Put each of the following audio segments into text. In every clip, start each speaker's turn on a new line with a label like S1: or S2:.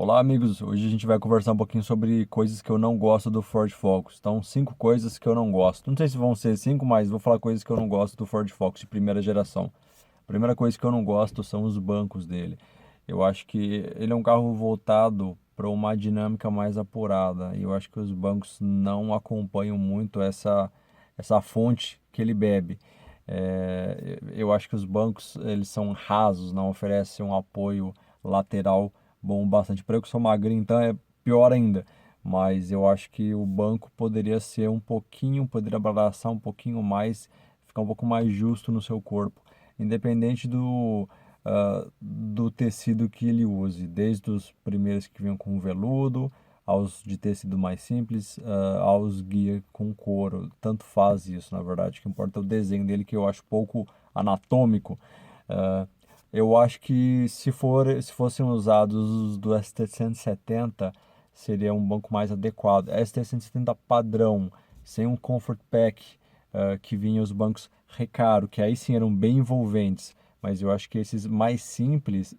S1: Olá, amigos. Hoje a gente vai conversar um pouquinho sobre coisas que eu não gosto do Ford Focus. Então, 5 coisas que eu não gosto. Não sei se vão ser 5, mas vou falar coisas que eu não gosto do Ford Focus de primeira geração. A primeira coisa que eu não gosto são os bancos dele. Eu acho que ele é um carro voltado para uma dinâmica mais apurada. E eu acho que os bancos não acompanham muito essa fonte que ele bebe. Eu acho que os bancos eles são rasos, não oferecem um apoio lateral bom bastante. Para eu que sou magrinho, então é pior ainda. Mas eu acho que o banco poderia ser um pouquinho, poderia abraçar um pouquinho mais, ficar um pouco mais justo no seu corpo, independente do tecido que ele use, desde os primeiros que vinham com veludo, aos de tecido mais simples, aos guia com couro. Tanto faz isso, na verdade. O que importa é o desenho dele, que eu acho pouco anatômico. Ah, eu acho que se fossem usados os do ST-170, seria um banco mais adequado. ST-170 padrão, sem um Comfort Pack, que vinha os bancos Recaro, que aí sim eram bem envolventes. Mas eu acho que esses mais simples,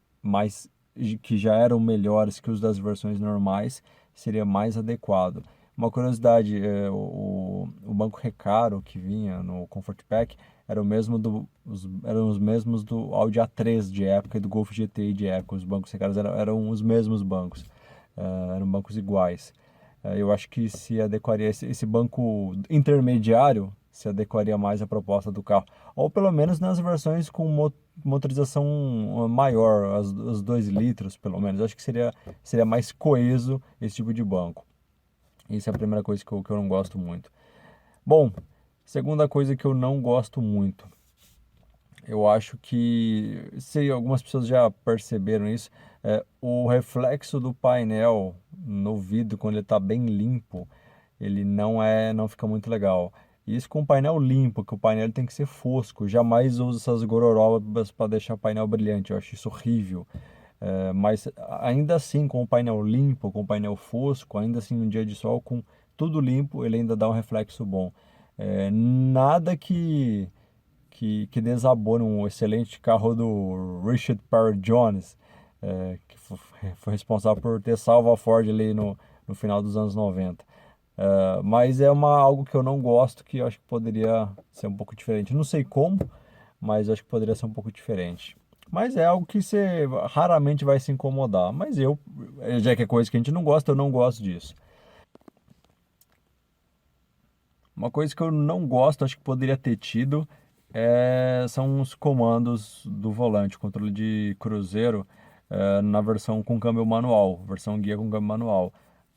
S1: que já eram melhores que os das versões normais, seria mais adequado. Uma curiosidade, o banco Recaro que vinha no Comfort Pack eram os mesmos do Audi A3 de época e do Golf GTI de época. Os bancos Recaros eram os mesmos bancos, eram bancos iguais. Eu acho que se adequaria esse banco intermediário se adequaria mais à proposta do carro, ou pelo menos nas versões com motorização maior, os 2 litros pelo menos. Eu acho que seria mais coeso esse tipo de banco. Isso é a primeira coisa que eu não gosto muito. Bom, segunda coisa que eu não gosto muito. Eu acho que, se algumas pessoas já perceberam isso, o reflexo do painel no vidro, quando ele está bem limpo, ele não fica muito legal. Isso com o painel limpo, que o painel tem que ser fosco. Jamais uso essas gororobas para deixar o painel brilhante. Eu acho isso horrível. Mas ainda assim, com o painel limpo, com o painel fosco, ainda assim no dia de sol, com tudo limpo, ele ainda dá um reflexo bom. Nada que desabone um excelente carro do Richard Perry Jones, que foi responsável por ter salvo a Ford ali no final dos anos 90. Mas é algo que eu não gosto, que eu acho que poderia ser um pouco diferente. Não sei como, mas eu acho que poderia ser um pouco diferente. Mas é algo que você raramente vai se incomodar. Mas já que é coisa que a gente não gosta, eu não gosto disso. Uma coisa que eu não gosto, acho que poderia ter tido, são os comandos do volante, controle de cruzeiro, na versão com câmbio manual, versão guia com câmbio manual.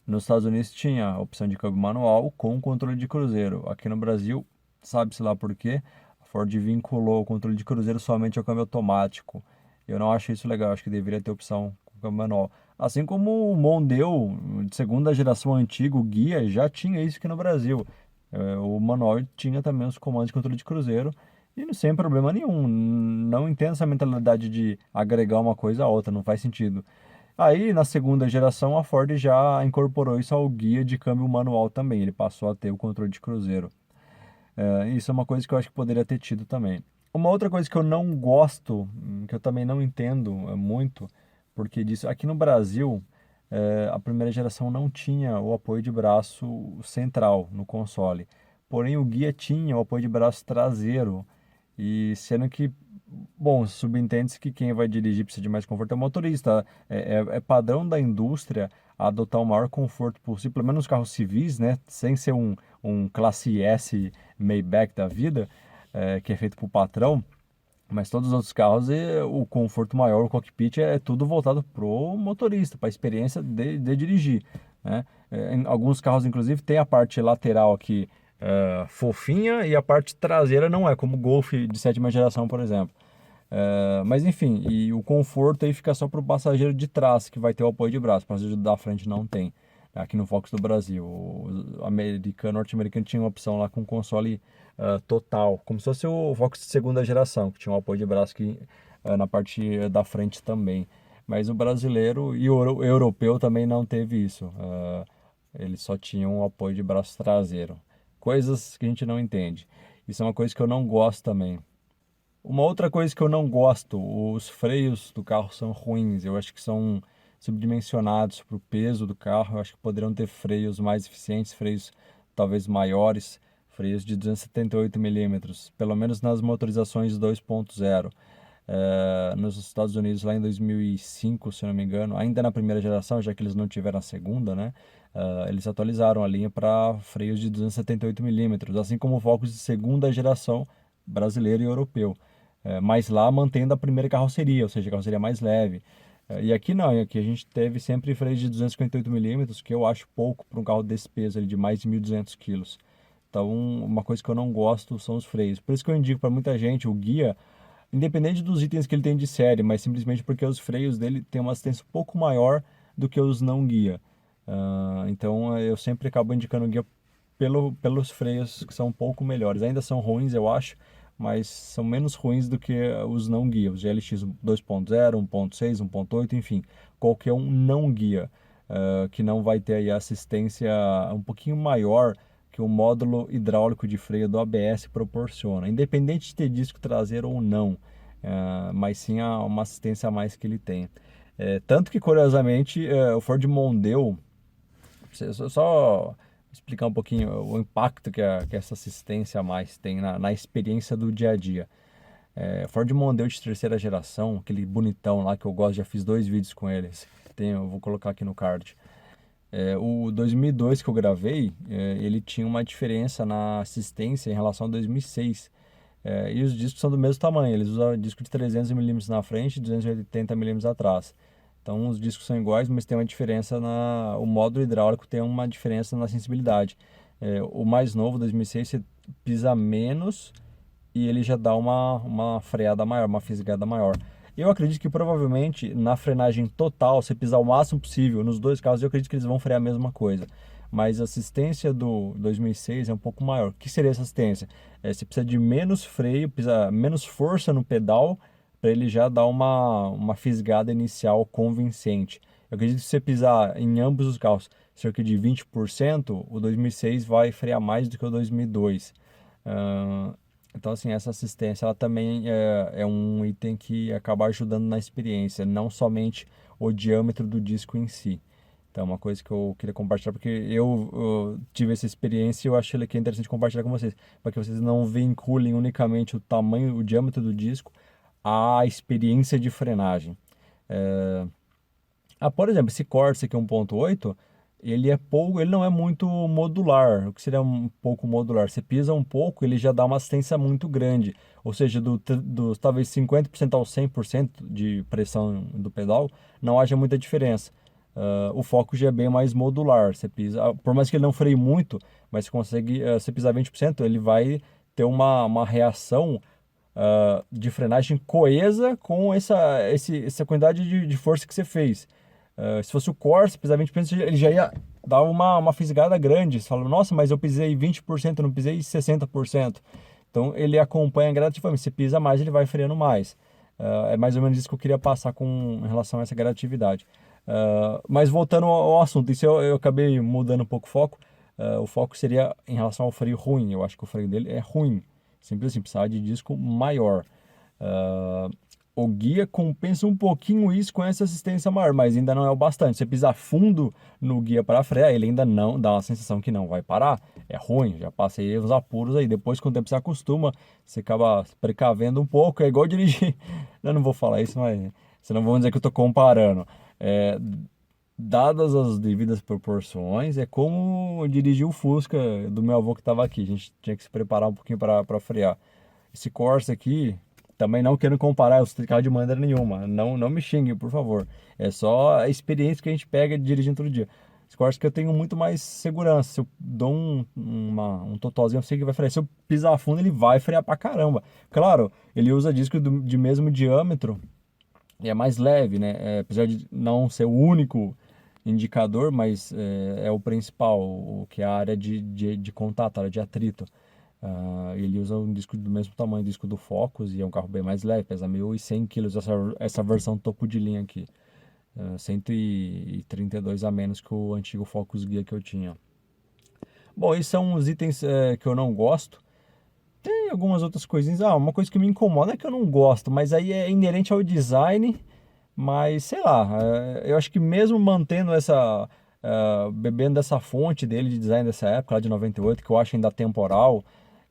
S1: Nos Estados Unidos tinha a opção de câmbio manual com controle de cruzeiro. Aqui no Brasil, sabe-se lá por quê, a Ford vinculou o controle de cruzeiro somente ao câmbio automático. Eu não acho isso legal, acho que deveria ter opção com câmbio manual. Assim como o Mondeo, de segunda geração antigo, o guia, já tinha isso aqui no Brasil. O manual tinha também os comandos de controle de cruzeiro e sem problema nenhum. Não entendo essa mentalidade de agregar uma coisa a outra, não faz sentido. Aí, na segunda geração, a Ford já incorporou isso ao guia de câmbio manual também. Ele passou a ter o controle de cruzeiro. Isso é uma coisa que eu acho que poderia ter tido também. Uma outra coisa que eu não gosto, que eu também não entendo muito, porque disso, aqui no Brasil, a primeira geração não tinha o apoio de braço central no console. Porém, o guia tinha o apoio de braço traseiro. E sendo que, bom, subentende-se que quem vai dirigir precisa de mais conforto é o motorista. É padrão da indústria adotar o maior conforto possível, pelo menos nos carros civis, né? Sem ser um classe S Maybach da vida, que é feito para o patrão. Mas todos os outros carros, o conforto maior, o cockpit é tudo voltado pro motorista, para a experiência de dirigir, né? Em alguns carros, inclusive, tem a parte lateral aqui fofinha e a parte traseira não é, como o Golf de sétima geração, por exemplo. Mas enfim, e o conforto aí fica só para o passageiro de trás, que vai ter o apoio de braço, o passageiro da frente não tem. Aqui no Focus do Brasil, o norte-americano tinha uma opção lá com console total, como se fosse o Focus de segunda geração, que tinha um apoio de braço aqui, na parte da frente também. Mas o brasileiro e o europeu também não teve isso. Eles só tinham um apoio de braço traseiro. Coisas que a gente não entende. Isso é uma coisa que eu não gosto também. Uma outra coisa que eu não gosto, os freios do carro são ruins. Eu acho que subdimensionados para o peso do carro. Eu acho que poderiam ter freios mais eficientes, freios talvez maiores, freios de 278 milímetros, pelo menos nas motorizações 2.0. Nos Estados Unidos, lá em 2005, se eu não me engano, ainda na primeira geração, já que eles não tiveram a segunda, né? Eles atualizaram a linha para freios de 278 milímetros, assim como focos de segunda geração brasileiro e europeu. Mas lá mantendo a primeira carroceria, ou seja, a carroceria mais leve. E aqui não, aqui a gente teve sempre freios de 258 milímetros, que eu acho pouco para um carro desse peso, ali, de mais de 1.200 quilos. Então, uma coisa que eu não gosto são os freios. Por isso que eu indico para muita gente o guia, independente dos itens que ele tem de série, mas simplesmente porque os freios dele têm uma assistência um pouco maior do que os não guia. Então eu sempre acabo indicando o guia pelos freios que são um pouco melhores. Ainda são ruins, eu acho, mas são menos ruins do que os não guia. Os GLX 2.0, 1.6, 1.8, enfim, qualquer um não guia, que não vai ter aí assistência um pouquinho maior que o módulo hidráulico de freio do ABS proporciona, independente de ter disco traseiro ou não, mas sim uma assistência a mais que ele tem. Tanto que, curiosamente, o Ford Mondeo, só explicar um pouquinho o impacto que essa assistência a mais tem na experiência do dia a dia. Ford Mondeo de terceira geração, aquele bonitão lá que eu gosto, já fiz 2 vídeos com eles, eu vou colocar aqui no card. O 2002 que eu gravei, ele tinha uma diferença na assistência em relação ao 2006. E os discos são do mesmo tamanho, eles usam disco de 300 milímetros na frente e 280 milímetros atrás. Então os discos são iguais, mas tem uma diferença o módulo hidráulico tem uma diferença na sensibilidade. O mais novo, 2006, você pisa menos e ele já dá uma freada maior, uma fisgada maior. Eu acredito que provavelmente na frenagem total, se pisar o máximo possível, nos dois casos eu acredito que eles vão frear a mesma coisa. Mas a assistência do 2006 é um pouco maior. O que seria essa assistência? Você precisa de menos freio, precisa menos força no pedal para ele já dar uma fisgada inicial convincente. Eu acredito que se você pisar em ambos os carros cerca de 20%, o 2006 vai frear mais do que o 2002. Então, assim, essa assistência ela também é um item que acaba ajudando na experiência, não somente o diâmetro do disco em si. Então, é uma coisa que eu queria compartilhar, porque eu tive essa experiência e eu achei que é interessante compartilhar com vocês, para que vocês não vinculem unicamente o tamanho, o diâmetro do disco à experiência de frenagem. Por exemplo, esse Corsa aqui 1.8, ele não é muito modular. O que seria um pouco modular? Você pisa um pouco, ele já dá uma assistência muito grande. Ou seja, do talvez 50% ao 100% de pressão do pedal, não haja muita diferença. O foco já é bem mais modular. Você pisa, por mais que ele não freie muito, mas você consegue, você pisar 20%, ele vai ter uma reação de frenagem coesa com essa quantidade de força que você fez. Se fosse o Corsa, pisar 20%, ele já ia dar uma fisgada grande. Você fala, nossa, mas eu pisei 20%, não pisei 60%. Então ele acompanha gradativamente. Se pisa mais, ele vai freando mais. É mais ou menos isso que eu queria passar em relação a essa gradatividade. Mas voltando ao assunto, isso eu acabei mudando um pouco o foco. O foco seria em relação ao freio ruim. Eu acho que o freio dele é ruim. Simples assim, precisava de disco maior. O guia compensa um pouquinho isso com essa assistência maior, mas ainda não é o bastante. Você pisar fundo no guia para frear, ele ainda não dá uma sensação que não vai parar. É ruim, já passei os apuros aí. Depois, com o tempo, você acostuma, você acaba se precavendo um pouco. É igual dirigir. Eu não vou falar isso, mas senão vão dizer que eu estou comparando. Dadas as devidas proporções, é como dirigir o Fusca do meu avô que estava aqui. A gente tinha que se preparar um pouquinho para frear. Esse Corsa aqui, também não quero comparar os carros de maneira nenhuma. Não me xingue, por favor. É só a experiência que a gente pega dirigindo todo dia. Esse Corsa que eu tenho muito mais segurança. Se eu dou um totozinho, eu sei que vai frear. Se eu pisar fundo, ele vai frear pra caramba. Claro, ele usa disco de mesmo diâmetro e é mais leve, né? Apesar de não ser o único indicador, mas é o principal, o que é a área de contato, a área de atrito. Ele usa um disco do mesmo tamanho do disco do Focus e é um carro bem mais leve, pesa 1.100 kg essa versão topo de linha aqui. 132 a menos que o antigo Focus Guia que eu tinha. Bom, esses são os itens que eu não gosto. Tem algumas outras coisinhas. Uma coisa que me incomoda é que eu não gosto, mas aí é inerente ao design Mas sei lá, eu acho que mesmo mantendo bebendo dessa fonte dele de design dessa época, lá de 98, que eu acho ainda temporal,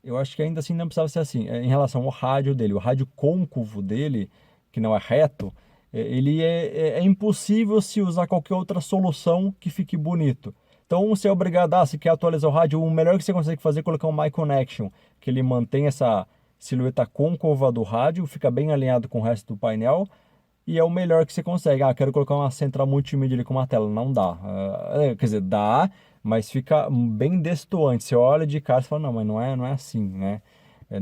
S1: eu acho que ainda assim não precisava ser assim. Em relação ao rádio dele, o rádio côncavo dele, que não é reto, ele é impossível se usar qualquer outra solução que fique bonito. Então você é obrigado, se quer atualizar o rádio, o melhor que você consegue fazer é colocar um My Connection, que ele mantém essa silhueta côncava do rádio, fica bem alinhado com o resto do painel, e é o melhor que você consegue. Quero colocar uma central multimídia ali com uma tela. Não dá. Quer dizer, dá, mas fica bem destoante. Você olha de cara e fala, não, mas não é assim, né?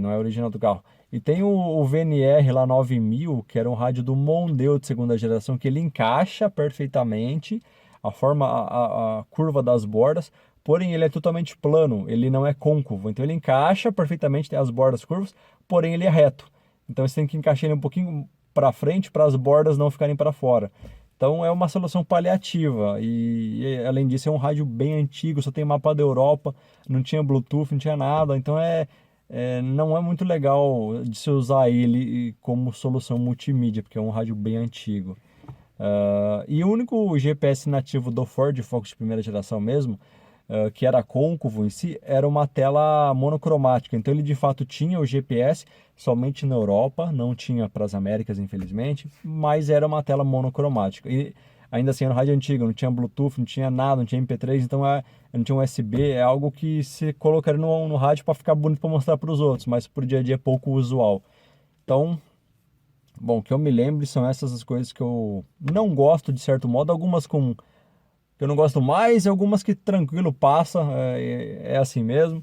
S1: Não é original do carro. E tem o VNR lá 9000, que era um rádio do Mondeo de segunda geração, que ele encaixa perfeitamente a curva das bordas, porém ele é totalmente plano, ele não é côncavo. Então ele encaixa perfeitamente, tem as bordas curvas, porém ele é reto. Então você tem que encaixar ele um pouquinho para frente para as bordas não ficarem para fora. Então é uma solução paliativa e além disso é um rádio bem antigo, só tem mapa da Europa, não tinha Bluetooth, não tinha nada, então não é muito legal de se usar ele como solução multimídia, porque é um rádio bem antigo. E o único GPS nativo do Ford Focus de primeira geração mesmo, que era côncavo em si, era uma tela monocromática. Então ele de fato tinha o GPS somente na Europa, não tinha para as Américas, infelizmente, mas era uma tela monocromática. E ainda assim era um rádio antigo, não tinha Bluetooth, não tinha nada, não tinha MP3, então não tinha USB, é algo que se colocaria no rádio para ficar bonito para mostrar para os outros, mas para o dia a dia é pouco usual. Então, bom, que eu me lembre são essas as coisas que eu não gosto de certo modo, algumas que eu não gosto mais, e algumas que tranquilo passa, é assim mesmo.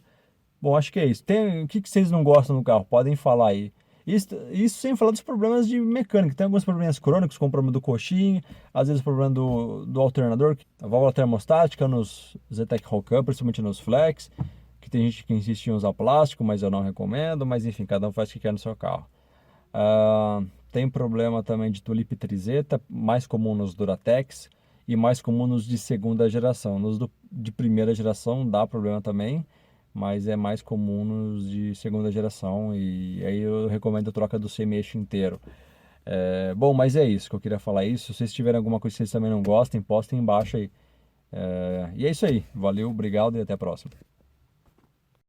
S1: Bom, acho que é isso. O que vocês não gostam no carro? Podem falar aí. Isso sem falar dos problemas de mecânica. Tem alguns problemas crônicos, como o problema do coxinho, às vezes o problema do alternador, a válvula termostática nos Zetec Rockup, principalmente nos Flex, que tem gente que insiste em usar plástico, mas eu não recomendo. Mas enfim, cada um faz o que quer no seu carro. Tem problema também de tulipe trizeta, mais comum nos Duratex e mais comum nos de segunda geração. De primeira geração dá problema também, mas é mais comum nos de segunda geração e aí eu recomendo a troca do semi-eixo inteiro. Bom, mas é isso que eu queria falar isso. Se vocês tiverem alguma coisa que vocês também não gostem, postem embaixo aí. E é isso aí. Valeu, obrigado e até a próxima.